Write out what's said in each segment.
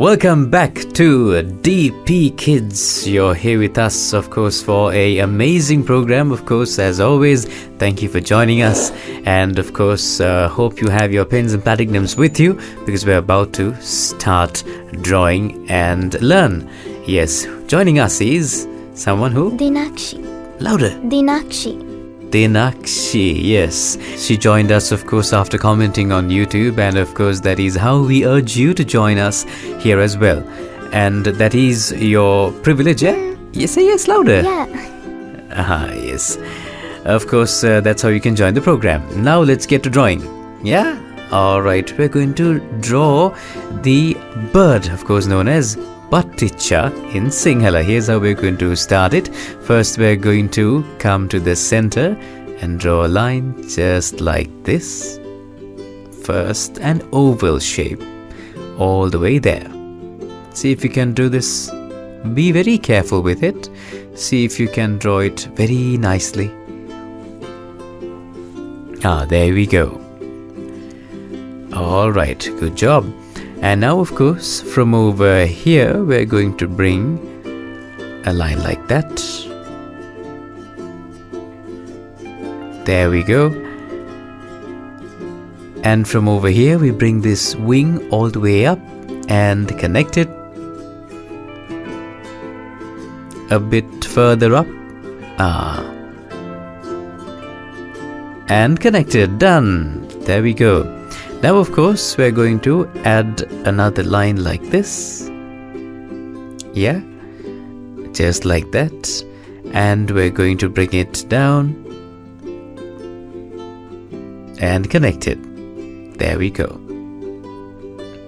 Welcome back to DP Kids. You're here with us, of course, for a amazing program. Of course, as always, thank you for joining us. And of course, hope you have your pens and platinums with you, because we're about to start drawing and learn. Yes, joining us is someone who? Dinakshi. Louder. Dinakshi, yes. She joined us, of course, after commenting on YouTube, and of course, that is how we urge you to join us here as well. And that is your privilege, yeah? Yes, say yes, louder. Yeah. Yes. Of course, that's how you can join the program. Now, let's get to drawing. Yeah? Alright, we're going to draw the bird, of course, known as Batiththa in Sinhala. Here's how we're going to start it. First, we're going to come to the center and draw a line just like this. First, an oval shape all the way there. See if you can do this. Be very careful with it. See if you can draw it very nicely. There we go. Alright, good job. And now, of course, from over here, we're going to bring a line like that. There we go. And from over here, we bring this wing all the way up and connect it a bit further up. And connected. Done. There we go. Now, of course, we're going to add another line like this. Yeah, just like that. And we're going to bring it down and connect it. There we go.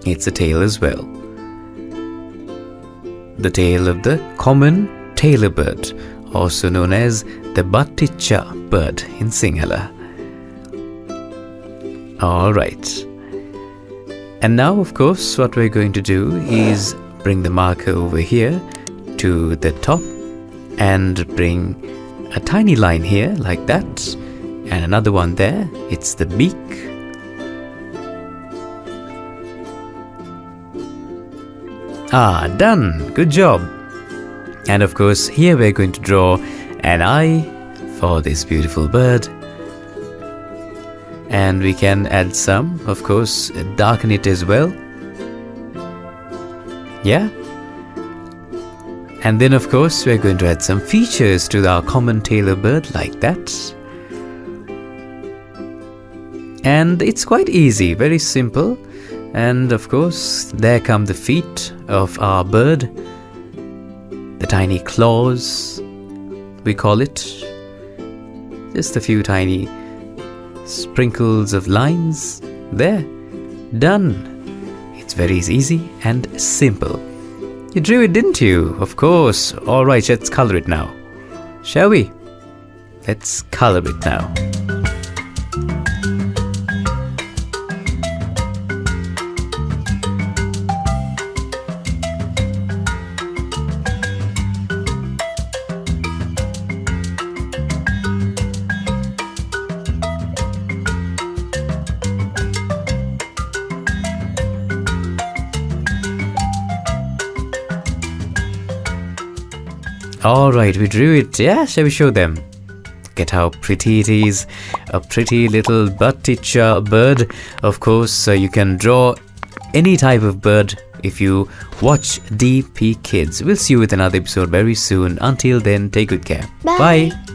It's a tail as well. The tail of the common tailor bird, also known as the Batiththa bird in Sinhala. Alright. And now, of course, what we're going to do is bring the marker over here to the top and bring a tiny line here like that, and another one there. It's the beak. Done. Good job. And of course, here we're going to draw an eye for this beautiful bird. And we can add some, of course, darken it as well. Yeah? And then, of course, we're going to add some features to our common tailor bird like that. And it's quite easy, very simple. And of course, there come the feet of our bird. The tiny claws, we call it. Just a few tiny sprinkles of lines. There. Done. It's very easy and simple. You drew it, didn't you? Of course. Alright, let's color it now. Shall we? Let's color it now. Alright, we drew it. Yeah, shall we show them? Look at how pretty it is. A pretty little Batiththa bird. Of course, you can draw any type of bird if you watch DP Kids. We'll see you with another episode very soon. Until then, take good care. Bye. Bye.